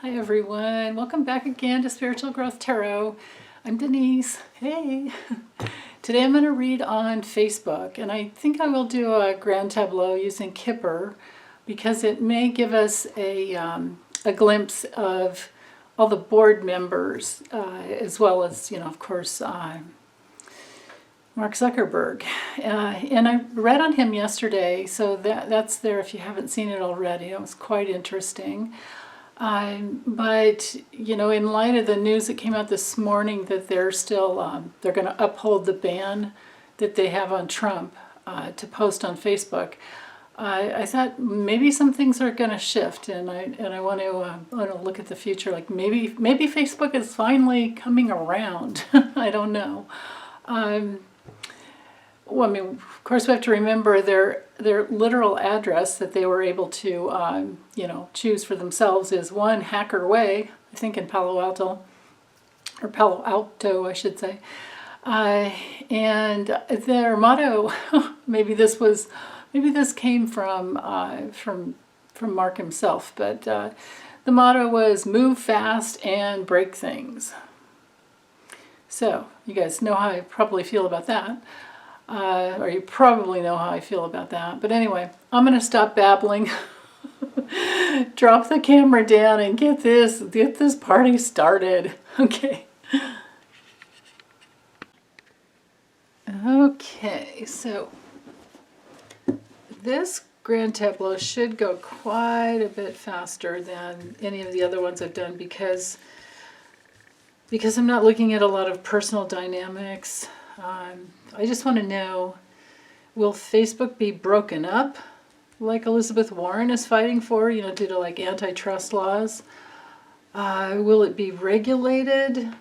Hi everyone, welcome back again to Spiritual Growth Tarot. I'm Denise. Hey! Today I'm going to read on Facebook, and I think I will do a grand tableau using Kipper because it may give us a glimpse of all the board members, as well as, of course, Mark Zuckerberg. And I read on him yesterday, so that's there if you haven't seen it already. It was quite interesting. But, in light of the news that came out this morning that they're still, they're going to uphold the ban that they have on Trump to post on Facebook, I thought maybe some things are going to shift, and I want to look at the future. Like maybe Facebook is finally coming around. I don't know. Well, I mean, of course, we have to remember their literal address that they were able to, choose for themselves is one Hacker Way, I think in Palo Alto, I should say. And their motto, maybe this came from Mark himself, but the motto was "Move fast and break things." So you guys know how I probably feel about that. Or you probably know how I feel about that. But anyway, I'm going to stop babbling, drop the camera down, and get this party started. Okay. Okay, so this grand tableau should go quite a bit faster than any of the other ones I've done because I'm not looking at a lot of personal dynamics. I just want to know, will Facebook be broken up like Elizabeth Warren is fighting for, due to like antitrust laws? Will it be regulated?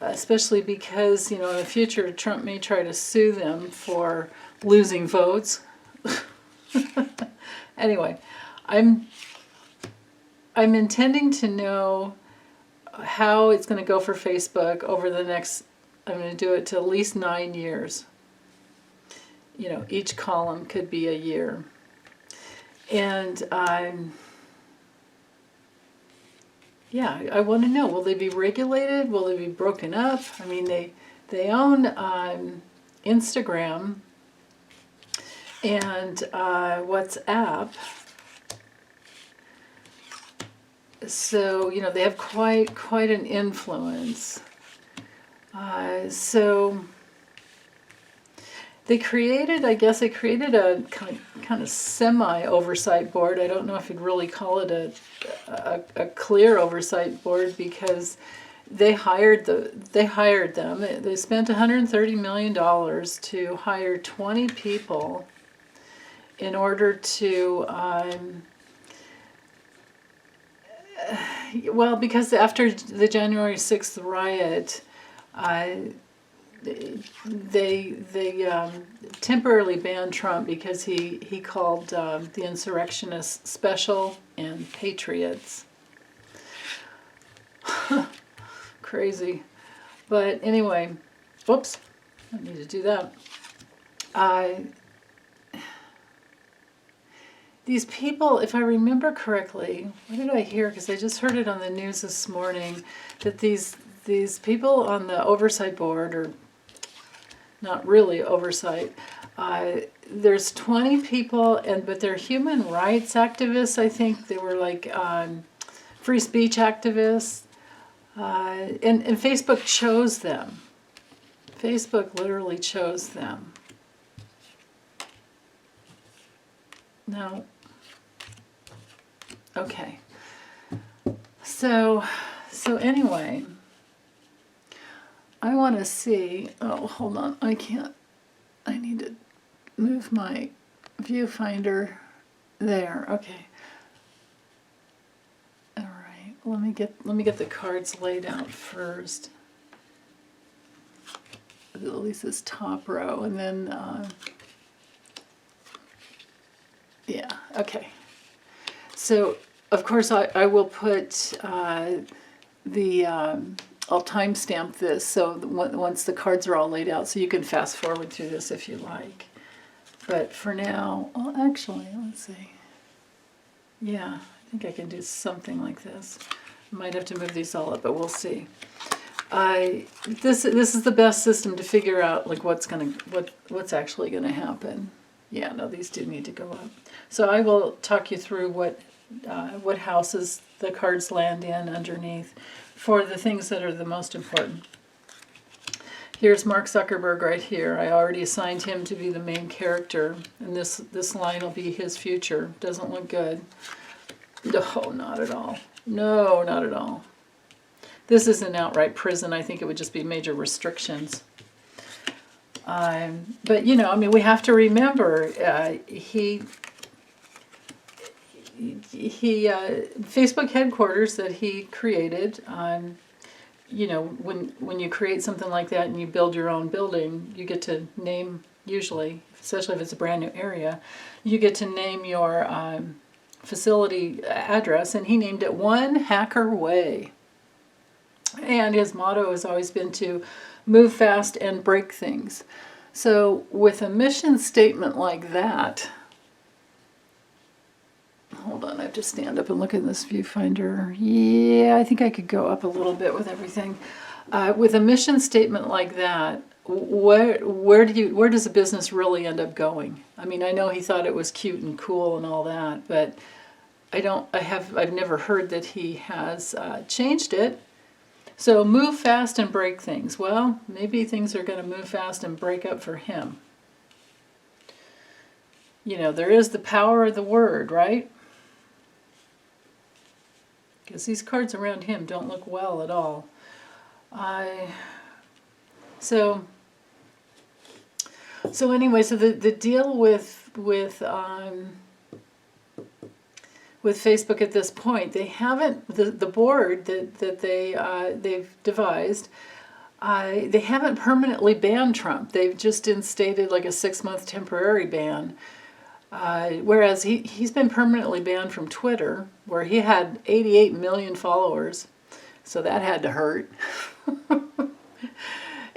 Especially because, in the future, Trump may try to sue them for losing votes. Anyway, I'm intending to know how it's going to go for Facebook over the next, I'm going to do it to at least 9 years. Each column could be a year. And I want to know, will they be regulated? Will they be broken up? I mean, they own Instagram and WhatsApp. So, they have quite an influence. So they created a kind of semi-oversight board. I don't know if you'd really call it a clear oversight board because they hired them. They spent $130 million to hire 20 people in order to, because after the January 6th riot, they temporarily banned Trump because he called the insurrectionists special and patriots. Crazy. But anyway, whoops, I need to do that. These people, if I remember correctly, what did I hear? Because I just heard it on the news this morning, that these people on the oversight board, or not really oversight, there's 20 people, but they're human rights activists. I think they were like free speech activists, and Facebook chose them. Facebook literally chose them. No. Okay. So anyway, I want to see, hold on, I need to move my viewfinder there. Okay. All right. Let me get the cards laid out first. At least this top row, and then yeah, okay. So of course I will put I'll timestamp this so once the cards are all laid out, so you can fast forward through this if you like. But for now, well, actually, let's see. Yeah, I think I can do something like this. Might have to move these all up, but we'll see. This is the best system to figure out like what's actually gonna happen. Yeah, no, these do need to go up. So I will talk you through what houses the cards land in underneath for the things that are the most important. Here's Mark Zuckerberg right here. I already assigned him to be the main character, and this line will be his future. Doesn't look good. No, not at all. No, not at all. This is an outright prison. I think it would just be major restrictions. But, you know, I mean, we have to remember Facebook headquarters that he created, you know, when you create something like that and you build your own building, you get to name, usually, especially if it's a brand new area, you get to name your facility address, and he named it One Hacker Way. And his motto has always been to move fast and break things. So with a mission statement like that, hold on, I have to stand up and look in this viewfinder. Yeah, I think I could go up a little bit with everything. With a mission statement like that, where does a business really end up going? I mean, I know he thought it was cute and cool and all that, but I've never heard that he has changed it. So move fast and break things. Well, maybe things are going to move fast and break up for him. You know, there is the power of the word, right? Because these cards around him don't look well at all. So anyway, so the deal with Facebook at this point, they haven't, the board that they've devised, they haven't permanently banned Trump. They've just instated like a 6-month temporary ban. Whereas he's been permanently banned from Twitter, where he had 88 million followers. So that had to hurt.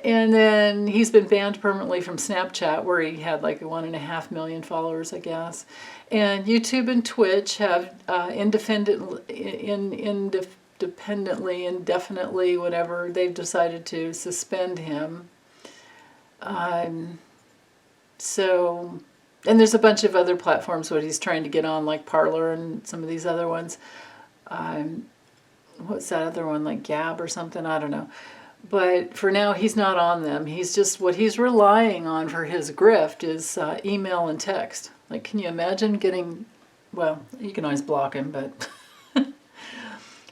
And then he's been banned permanently from Snapchat, where he had like 1.5 million followers, I guess. And YouTube and Twitch have indefinitely, whatever, they've decided to suspend him. So, and there's a bunch of other platforms what he's trying to get on, like Parler and some of these other ones. What's that other one, like Gab or something? I don't know. But for now, he's not on them. He's just, what he's relying on for his grift is email and text. Like, can you imagine getting, well, you can always block him, but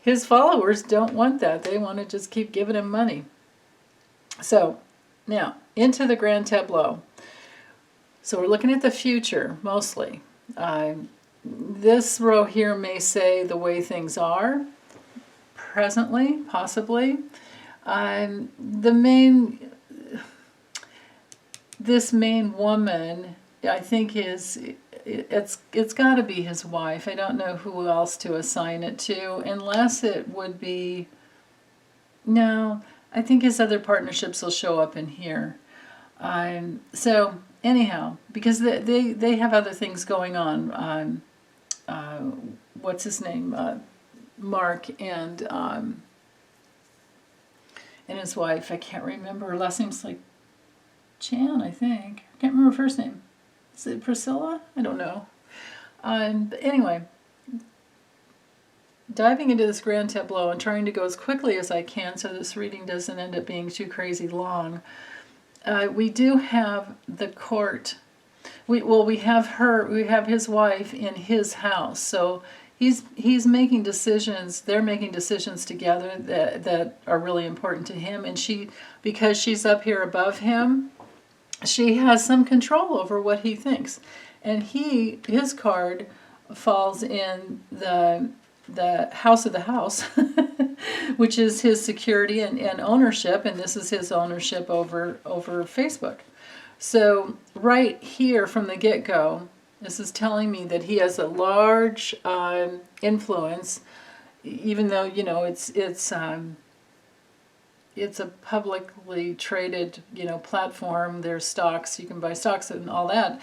his followers don't want that. They want to just keep giving him money. So, now, into the Grand Tableau. So we're looking at the future, mostly. This row here may say the way things are, presently, possibly. This main woman, I think it's got to be his wife. I don't know who else to assign it to, unless it would be, no, I think his other partnerships will show up in here. So anyhow, because they have other things going on. What's his name? Mark and his wife, I can't remember. Her last name's like Chan, I think. I can't remember her first name. Is it Priscilla? I don't know. But anyway, diving into this Grand Tableau and trying to go as quickly as I can so this reading doesn't end up being too crazy long. We do have the court. We have his wife in his house. So he's making decisions, they're making decisions together that are really important to him, and because she's up here above him, she has some control over what he thinks. And his card falls in the house of the house, which is his security and ownership, and this is his ownership over Facebook. So right here from the get-go, this is telling me that he has a large influence, even though, you know, it's a publicly traded, you know, platform. There's stocks, you can buy stocks and all that.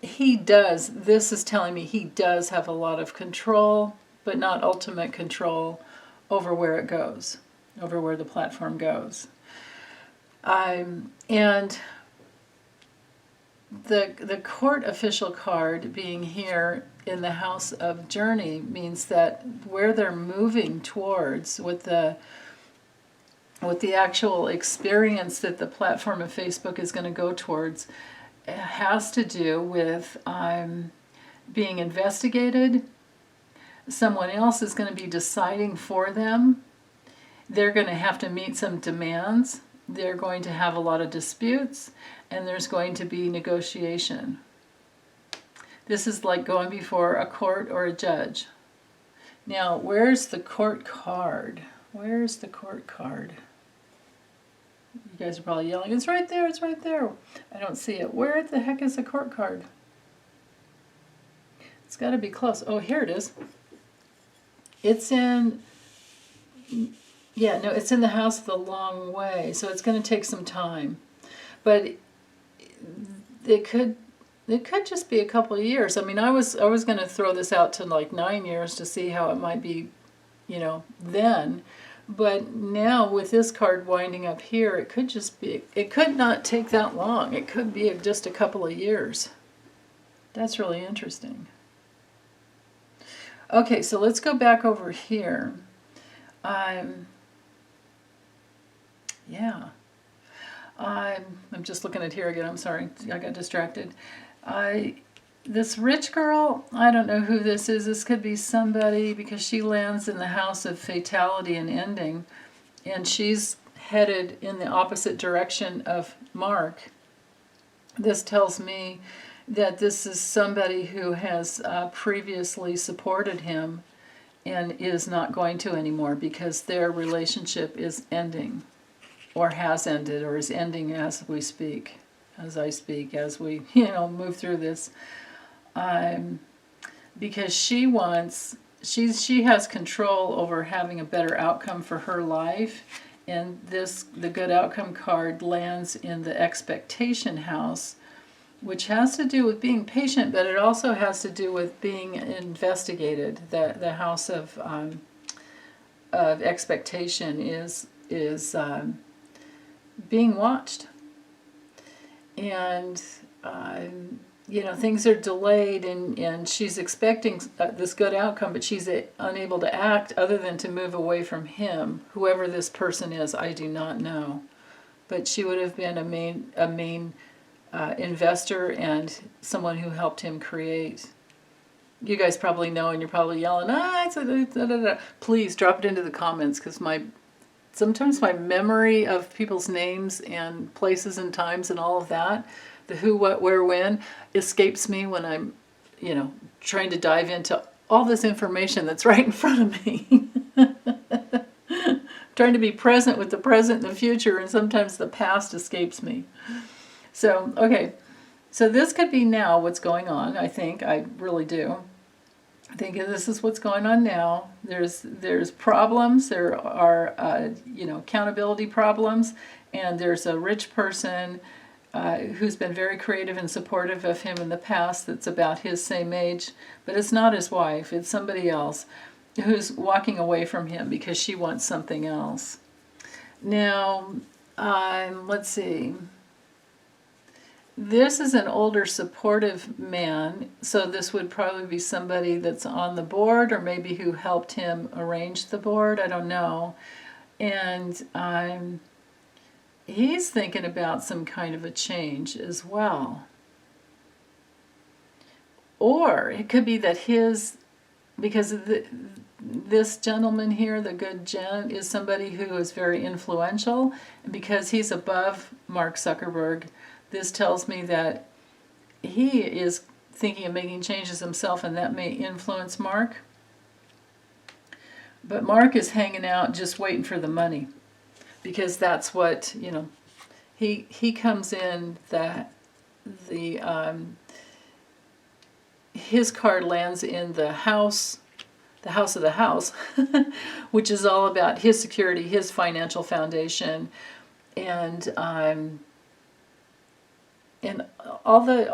he does, this is telling me he does have a lot of control, but not ultimate control over where it goes, over where the platform goes. And the court official card being here in the house of journey means that where they're moving towards with the actual experience that the platform of Facebook is going to go towards has to do with being investigated. Someone else is going to be deciding for them. They're going to have to meet some demands. They're going to have a lot of disputes, and there's going to be negotiation. This is like going before a court or a judge. Now, where's the court card? Where's the court card? You guys are probably yelling, it's right there, it's right there. I don't see it. Where the heck is the court card? It's got to be close. Oh, here it is. It's in, yeah, no, it's in the house of the long way, so it's going to take some time. But it could just be a couple of years. I mean, I was going to throw this out to like 9 years to see how it might be, then. But now with this card winding up here, it could not take that long. It could be just a couple of years. That's really interesting. Okay, so let's go back over here. Yeah. I'm just looking at here again. I'm sorry, I got distracted. This rich girl, I don't know who this is. This could be somebody because she lands in the house of fatality and ending, and she's headed in the opposite direction of Mark. This tells me that this is somebody who has previously supported him and is not going to anymore because their relationship is ending, or has ended, or is ending as we speak, as I speak, as we move through this. Because she has control over having a better outcome for her life, and the good outcome card lands in the expectation house, which has to do with being patient, but it also has to do with being investigated. The house of expectation is being watched, and things are delayed, and she's expecting this good outcome, but she's unable to act other than to move away from him. Whoever this person is, I do not know, but she would have been a main investor and someone who helped him create. You guys probably know, and you're probably yelling, please drop it into the comments, because sometimes my memory of people's names and places and times and all of that, the who, what, where, when, escapes me when I'm, trying to dive into all this information that's right in front of me. Trying to be present with the present and the future, and sometimes the past escapes me. So, okay. So this could be now what's going on, I think. I really do. I think this is what's going on now. There's problems. There are, accountability problems. And there's a rich person who's been very creative and supportive of him in the past that's about his same age. But it's not his wife. It's somebody else who's walking away from him because she wants something else. Now, let's see. This is an older supportive man, so this would probably be somebody that's on the board, or maybe who helped him arrange the board. I don't know. And he's thinking about some kind of a change as well. Or it could be that because this gentleman here, the good gent, is somebody who is very influential, and because he's above Mark Zuckerberg, this tells me that he is thinking of making changes himself, and that may influence Mark. But Mark is hanging out just waiting for the money, because that's what, he comes in, his card lands in the house of the house, which is all about his security, his financial foundation, and and all the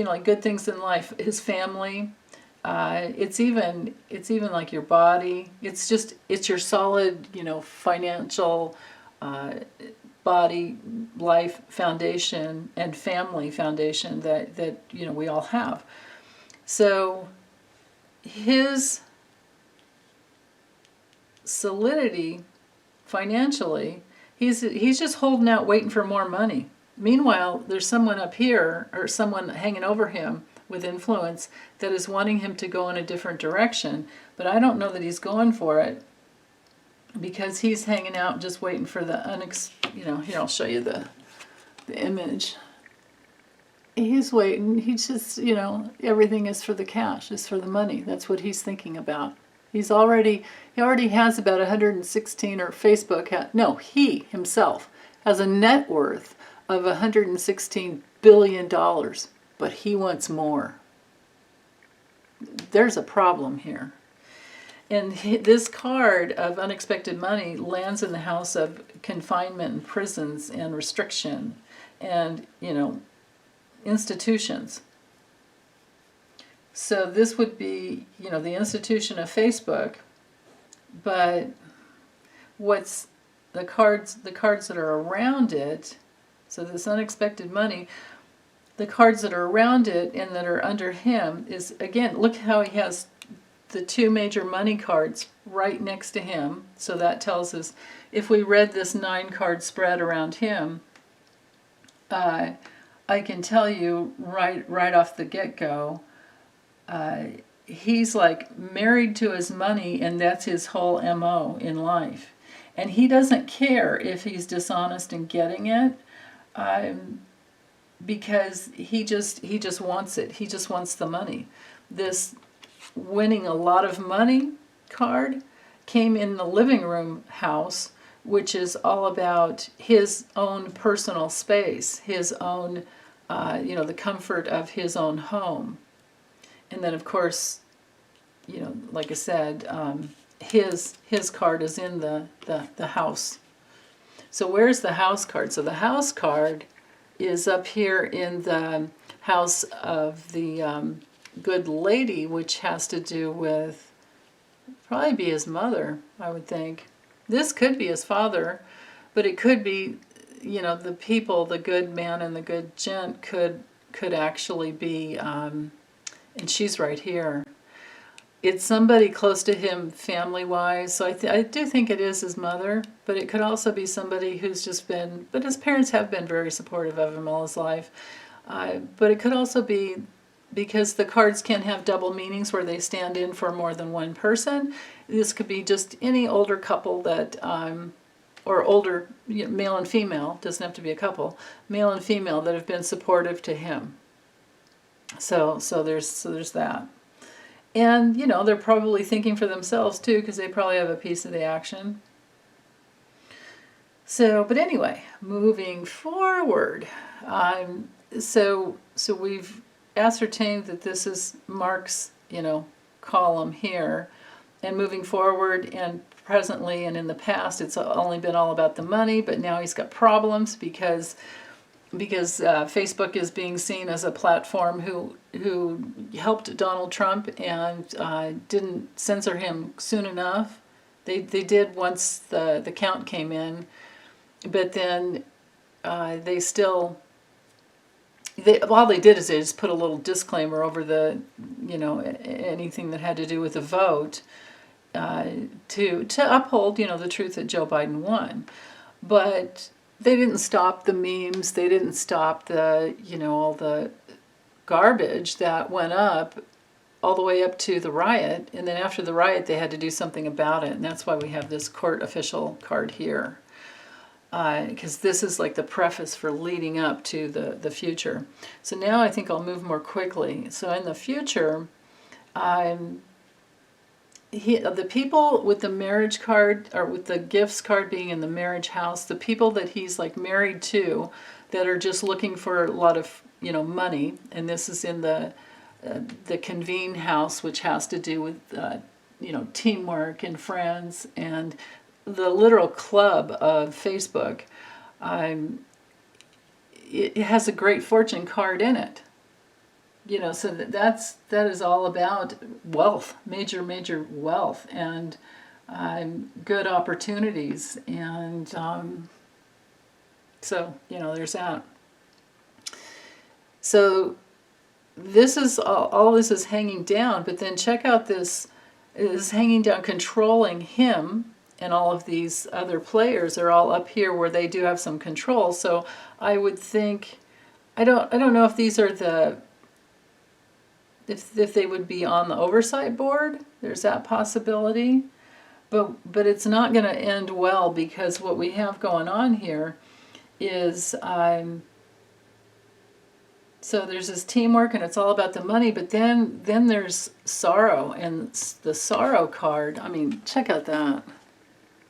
like good things in life, his family. It's even like your body. It's your solid financial body, life foundation and family foundation that we all have. So his solidity financially, he's just holding out waiting for more money. Meanwhile, there's someone up here or someone hanging over him with influence that is wanting him to go in a different direction, but I don't know that he's going for it because he's hanging out just waiting for the here I'll show you the image. He's waiting. He's just, everything is for the cash, is for the money. That's what he's thinking about. He already has about 116, or Facebook, he himself has a net worth of $116 billion, but he wants more. There's a problem here. And this card of unexpected money lands in the house of confinement and prisons and restriction and, institutions. So this would be, the institution of Facebook, but what's the cards that are around it, so this unexpected money, the cards that are around it and that are under him is, again, look how he has the two major money cards right next to him. So that tells us, if we read this 9-card spread around him, I can tell you right off the get-go, he's like married to his money, and that's his whole MO in life. And he doesn't care if he's dishonest in getting it, because he just wants it. He just wants the money. This winning a lot of money card came in the living room house, which is all about his own personal space, his own, the comfort of his own home. And then, of course, like I said, his card is in the house. So where's the house card? So the house card is up here in the house of the good lady, which has to do with, probably be his mother, I would think. This could be his father, but it could be, the people, the good man and the good gent could actually be, and she's right here. It's somebody close to him family-wise, so I do think it is his mother, but it could also be somebody who's just been, but his parents have been very supportive of him all his life. But it could also be, because the cards can have double meanings where they stand in for more than one person. This could be just any older couple that, or older, male and female, doesn't have to be a couple, male and female that have been supportive to him. So there's that. And, they're probably thinking for themselves too, because they probably have a piece of the action. So, but anyway, moving forward. So we've ascertained that this is Mark's, column here. And moving forward, and presently and in the past, it's only been all about the money, but now he's got problems because Facebook is being seen as a platform who helped Donald Trump and didn't censor him soon enough. They did once the count came in, but then all they did is they just put a little disclaimer over the anything that had to do with the vote to uphold the truth that Joe Biden won, but they didn't stop the memes. They didn't stop the, all the garbage that went up all the way up to the riot. And then after the riot, they had to do something about it. And that's why we have this court official card here. Because this is like the preface for leading up to the future. So now I think I'll move more quickly. So in the future, the people with the marriage card, or with the gifts card being in the marriage house, the people that he's like married to that are just looking for a lot of money, and this is in the convene house, which has to do with teamwork and friends and the literal club of Facebook. it has a great fortune card in it. You know, so that is all about wealth, major wealth, and good opportunities, and so you know, there's that. So this is all this is hanging down, but then check out this is hanging down, controlling him, and all of these other players are all up here where they do have some control. So I would think, I don't know if these are the, if they would be on the oversight board. There's that possibility, but it's not going to end well, because what we have going on here is so there's this teamwork, and it's all about the money, but then there's sorrow, and the sorrow card, I mean, check out that.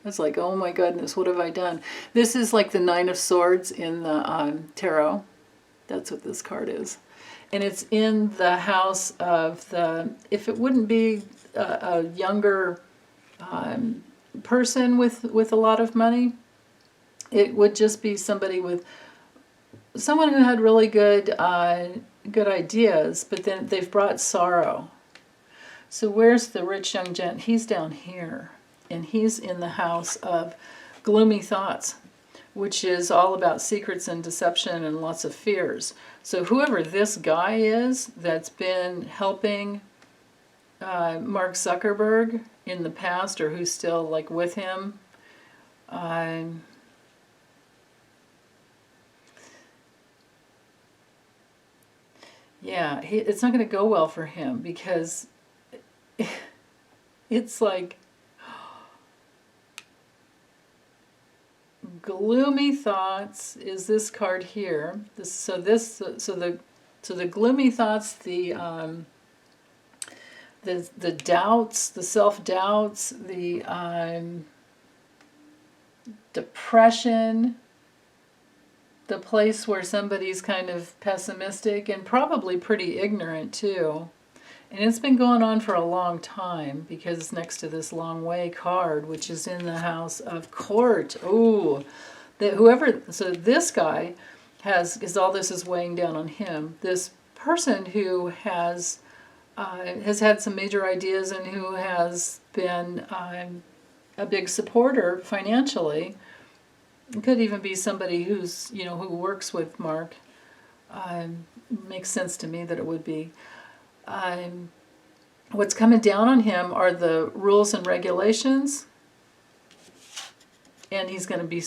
It's like, oh my goodness, what have I done? This is like the Nine of Swords in the tarot. That's what this card is. And it's in the house of the, if it wouldn't be a younger person with a lot of money, it would just be somebody with, someone who had really good ideas, but then they've brought sorrow. So where's the rich young gent? He's down here, and he's in the house of gloomy thoughts, which is all about secrets and deception and lots of fears. So whoever this guy is that's been helping Mark Zuckerberg in the past, or who's still like with him, yeah, it's not going to go well for him, because it's like gloomy thoughts is this card here. So the gloomy thoughts, the doubts, the self-doubts, the depression, the place where somebody's kind of pessimistic and probably pretty ignorant too. And it's been going on for a long time, because it's next to this long way card, which is in the house of court. Ooh, that whoever, so this guy has, because all this is weighing down on him, this person who has had some major ideas and who has been a big supporter financially. It could even be somebody who's, you know, who works with Mark. Makes sense to me that it would be. What's coming down on him are the rules and regulations, and he's going to be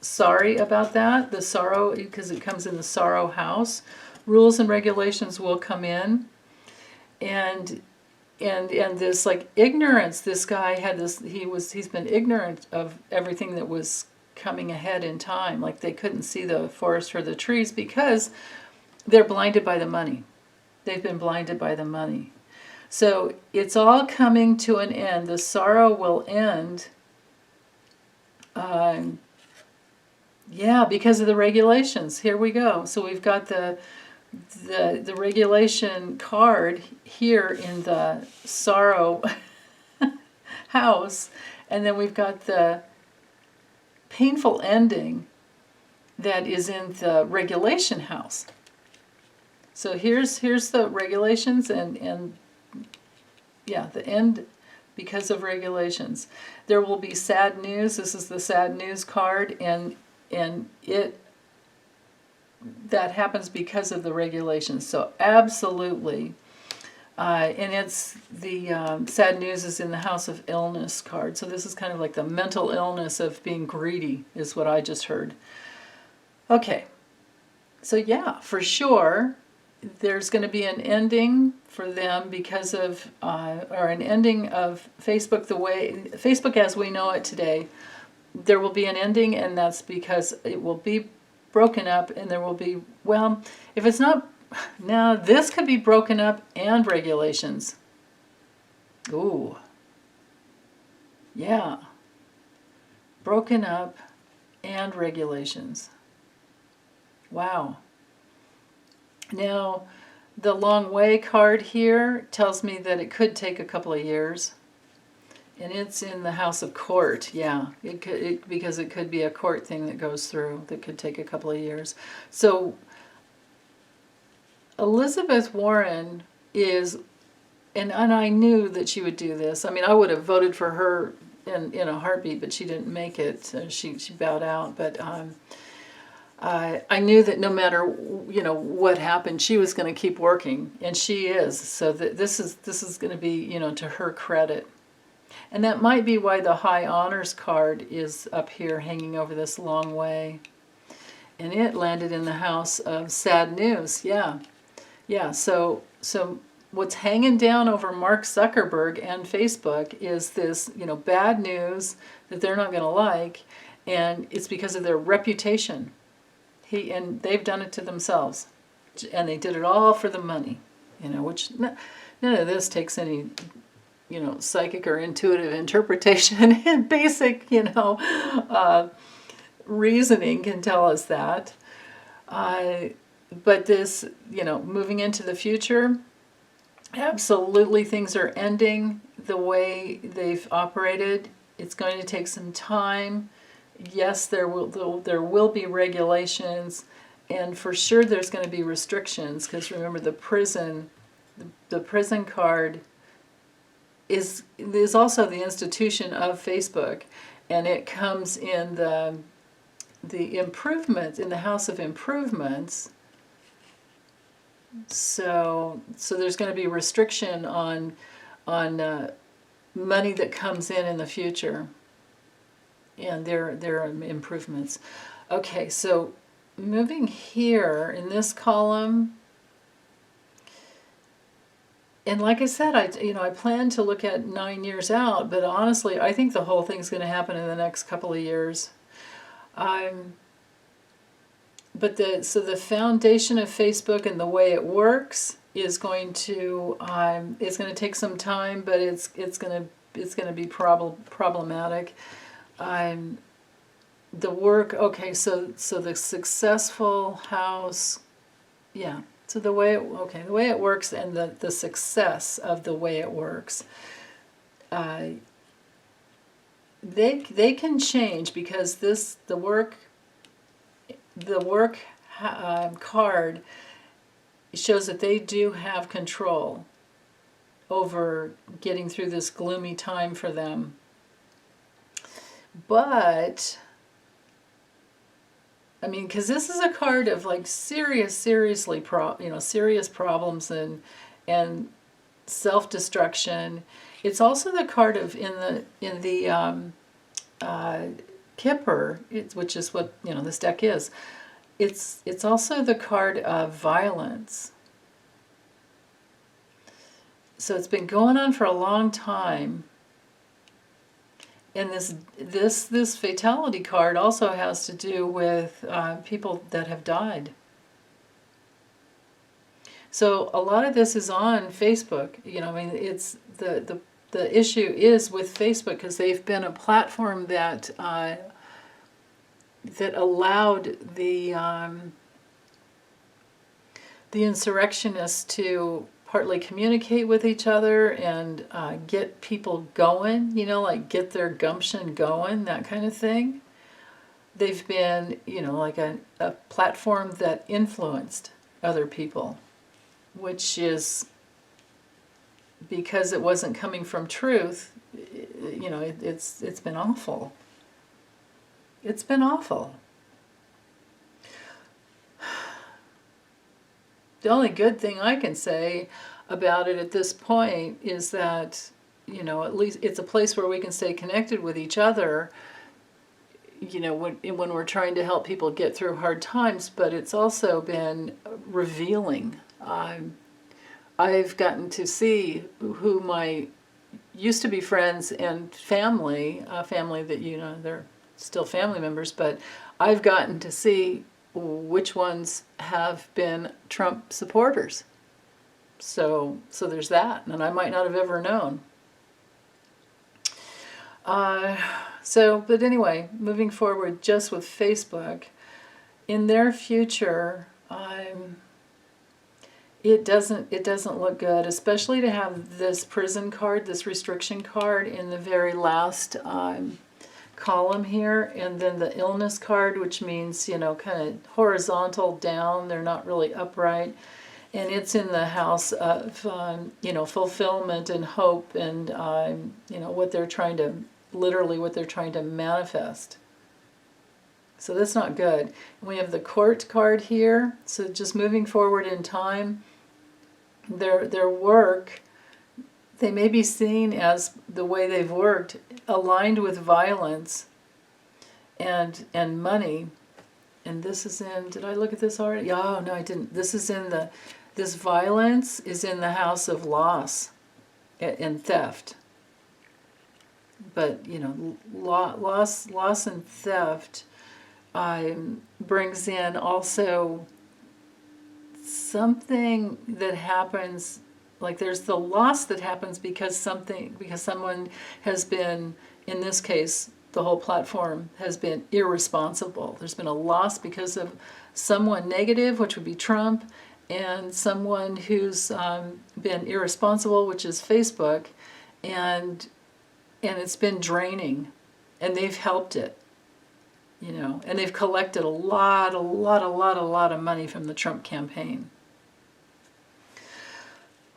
sorry about that. The sorrow, because it comes in the sorrow house. Rules and regulations will come in, and this like ignorance. This guy had this. He's been ignorant of everything that was coming ahead in time. Like they couldn't see the forest for the trees because they're blinded by the money. They've been blinded by the money. So it's all coming to an end. The sorrow will end. Yeah, because of the regulations. Here we go. So we've got the regulation card here in the sorrow house, and then we've got the painful ending that is in the regulation house. So here's the regulations, and yeah, the end because of regulations. There will be sad news. This is the sad news card, and it that happens because of the regulations. So absolutely, and it's the sad news is in the house of illness card. So this is kind of like the mental illness of being greedy, is what I just heard. Okay, so yeah, for sure, there's going to be an ending for them because of, or an ending of Facebook the way, Facebook as we know it today. There will be an ending, and that's because it will be broken up, and there will be, well, if it's not, now this could be broken up and regulations. Ooh. Yeah. Broken up and regulations. Wow. Now, the long way card here tells me that it could take a couple of years. And it's in the House of Court, yeah. Because it could be a court thing that goes through that could take a couple of years. So Elizabeth Warren is, and I knew that she would do this. I mean, I would have voted for her in a heartbeat, but she didn't make it. She bowed out. But I knew that no matter what happened, she was going to keep working, and she is. So this is going to be to her credit. And that might be why the High Honors card is up here hanging over this long way. And it landed in the house of sad news. Yeah. So what's hanging down over Mark Zuckerberg and Facebook is this, bad news that they're not going to like, and it's because of their reputation. And they've done it to themselves. And they did it all for the money, which none of this takes any psychic or intuitive interpretation, and basic, reasoning can tell us that. But this, moving into the future, absolutely things are ending the way they've operated. It's going to take some time. Yes, there will be regulations, and for sure there's going to be restrictions, because remember the prison card is also the institution of Facebook, and it comes in the improvements, in the House of Improvements. So there's going to be restriction on money that comes in the future, and there are improvements. Okay, so moving here in this column. And like I said, I plan to look at 9 years out, but honestly, I think the whole thing's going to happen in the next couple of years. But the foundation of Facebook and the way it works is going to take some time, but it's going to be problematic. The work, okay, so the successful house, yeah. So the way it works, and the success of the way it works, they can change, because the work card shows that they do have control over getting through this gloomy time for them. But I mean, because this is a card of like serious problems and self-destruction. It's also the card of in the Kipper, which is what this deck is. It's also the card of violence. So it's been going on for a long time. And this fatality card also has to do with people that have died. So a lot of this is on Facebook. It's the issue is with Facebook, because they've been a platform that allowed the insurrectionists to partly communicate with each other and get people going, like get their gumption going, that kind of thing. They've been, like a platform that influenced other people, which is because it wasn't coming from truth. It's been awful. It's been awful. The only good thing I can say about it at this point is that, at least it's a place where we can stay connected with each other, when we're trying to help people get through hard times, but it's also been revealing. I've gotten to see who my used to be friends and family that, they're still family members, but I've gotten to see which ones have been Trump supporters. So there's that, and I might not have ever known. But anyway, moving forward just with Facebook, in their future, it doesn't look good, especially to have this prison card, this restriction card in the very last column here, and then the illness card, which means, you know, kind of horizontal down, they're not really upright, and it's in the house of you know, fulfillment and hope, and you know, what they're trying to, literally what they're trying to manifest. So that's not good. We have the court card here, so just moving forward in time, their work, they may be seen as the way they've worked aligned with violence and money. And this is in, did I look at this already? Oh, no, I didn't. This is in the, this violence is in the house of loss and theft. But, you know, loss and theft brings in also something that happens, like there's the loss that happens because someone has been, in this case, the whole platform has been irresponsible. There's been a loss because of someone negative, which would be Trump, and someone who's been irresponsible, which is Facebook, and it's been draining, and they've helped it, you know, and they've collected a lot of money from the Trump campaign.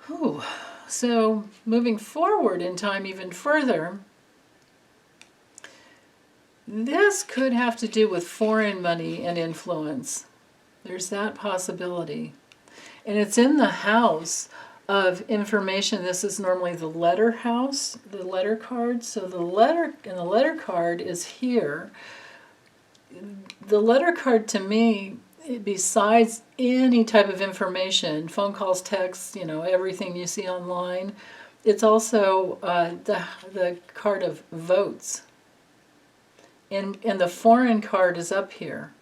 Ooh. So moving forward in time even further, this could have to do with foreign money and influence. There's that possibility. And it's in the house of information. This is normally the letter house, the letter card. So the letter, and the letter card is here. The letter card to me, besides any type of information, phone calls, texts, you know, everything you see online, it's also the card of votes. And the foreign card is up here.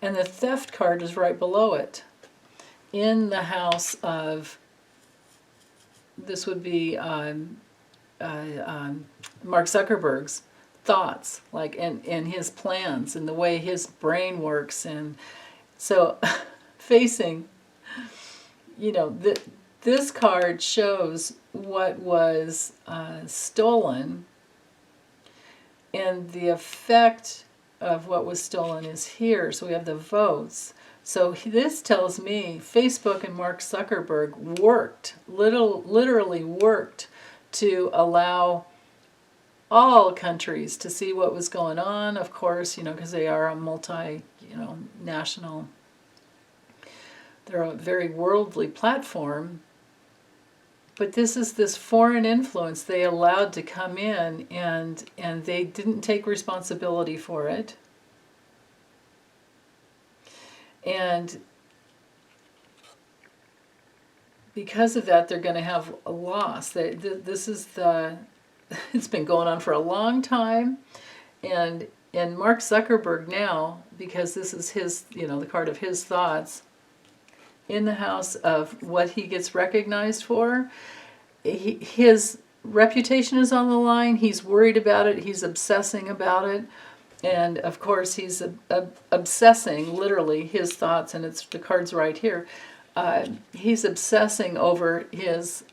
And the theft card is right below it. In the house of, this would be Mark Zuckerberg's thoughts, like, and his plans and the way his brain works. And so facing, you know, this card shows what was stolen, and the effect of what was stolen is here. So we have the votes. So this tells me Facebook and Mark Zuckerberg worked, literally worked to allow all countries to see what was going on, of course, you know, because they are a national, they're a very worldly platform. But this is this foreign influence they allowed to come in, and they didn't take responsibility for it. And because of that, they're going to have a loss. This is the, it's been going on for a long time. And Mark Zuckerberg now, because this is his, you know, the card of his thoughts, in the house of what he gets recognized for, his reputation is on the line. He's worried about it. He's obsessing about it. And of course, he's obsessing, literally, his thoughts, and it's the card's right here. He's obsessing over his,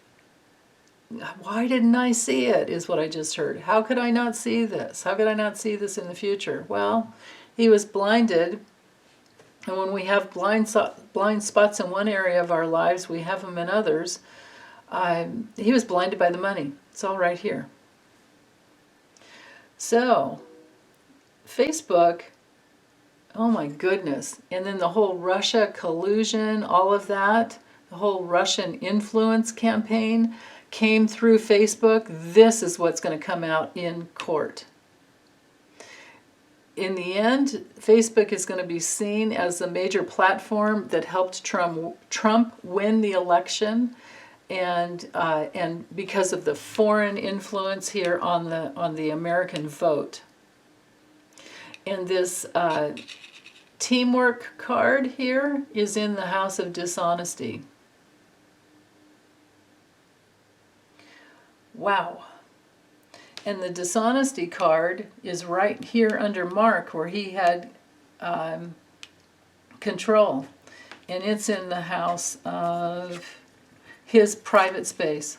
why didn't I see it, is what I just heard. How could I not see this? How could I not see this in the future? Well, he was blinded. And when we have blind spots in one area of our lives, we have them in others. He was blinded by the money. It's all right here. So, Facebook, oh my goodness. And then the whole Russia collusion, all of that, the whole Russian influence campaign came through Facebook. This is what's going to come out in court. In the end, Facebook is going to be seen as the major platform that helped Trump win the election, and because of the foreign influence here on the American vote. And this teamwork card here is in the house of dishonesty. Wow. And the dishonesty card is right here under Mark, where he had control. and it's in the house of his private space,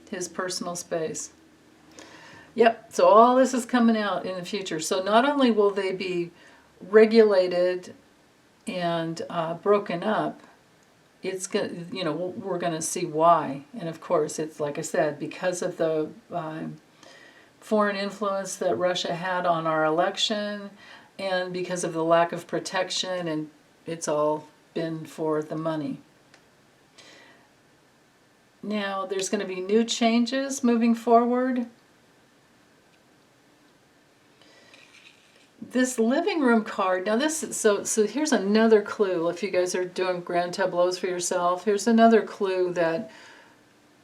his personal space. Yep, so all this is coming out in the future. So not only will they be regulated and broken up, it's going, you know, we're going to see why. And of course, it's like I said, because of the foreign influence that Russia had on our election, and because of the lack of protection, and it's all been for the money. Now, there's going to be new changes moving forward. This living room card, now this is, so here's another clue. If you guys are doing grand tableaus for yourself, here's another clue that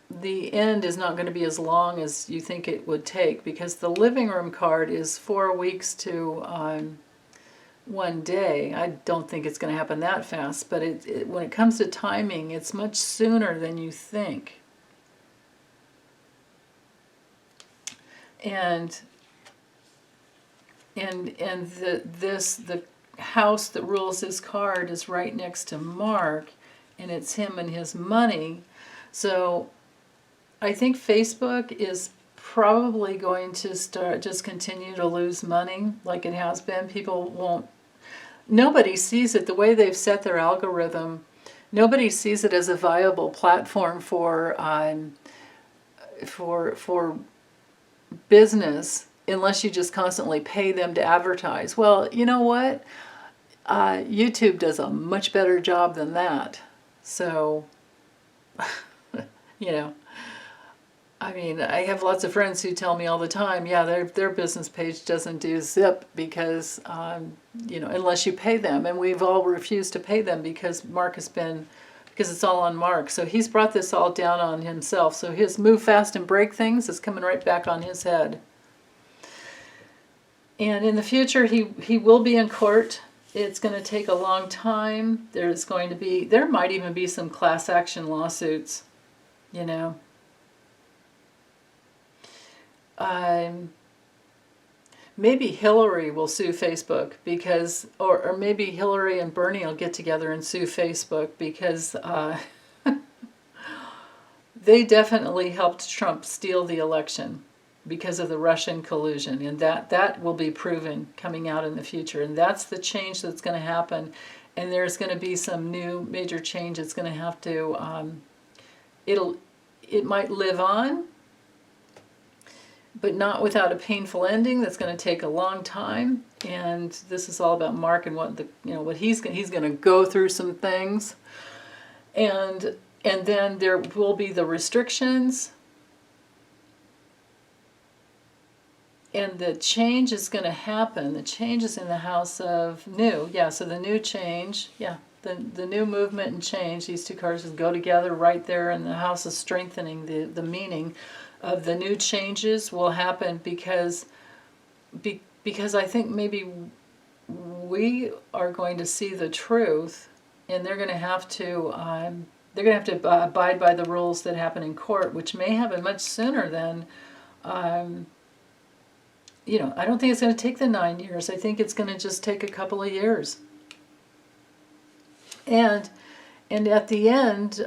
the end is not going to be as long as you think it would take, because the living room card is 4 weeks to 1 day. I don't think it's going to happen that fast, but when it comes to timing, it's much sooner than you think. And the house that rules this card is right next to Mark, and it's him and his money. So I think Facebook is probably going to just continue to lose money like it has been. People won't, nobody sees it the way they've set their algorithm. Nobody sees it as a viable platform for business, unless you just constantly pay them to advertise. Well, you know what? YouTube does a much better job than that. So, you know, I mean, I have lots of friends who tell me all the time, yeah, their business page doesn't do zip because, you know, unless you pay them. And we've all refused to pay them because because it's all on Mark. So he's brought this all down on himself. So his move fast and break things is coming right back on his head. And in the future, he will be in court. It's going to take a long time. There might even be some class action lawsuits, you know. Maybe Hillary will sue Facebook because, or maybe Hillary and Bernie will get together and sue Facebook because they definitely helped Trump steal the election because of the Russian collusion, and that will be proven coming out in the future, and that's the change that's going to happen. And there's going to be some new major change. It's going to have to it might live on, but not without a painful ending. That's going to take a long time. And this is all about Mark and what he's going to go through some things, and then there will be the restrictions. And the change is going to happen. The change is in the house of new. Yeah, so the new change, yeah, the new movement and change, these two cards just go together right there, and the house is strengthening the meaning of the new changes will happen because I think maybe we are going to see the truth, and they're going to have to abide by the rules that happen in court, which may happen much sooner than you know, I don't think it's going to take the 9 years. I think it's going to just take a couple of years. And at the end,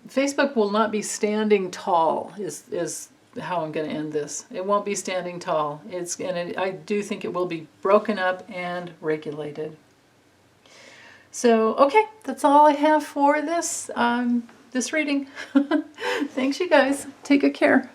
Facebook will not be standing tall, is how I'm going to end this. It won't be standing tall. I do think it will be broken up and regulated. So, okay, that's all I have for this reading. Thanks, you guys. Take good care.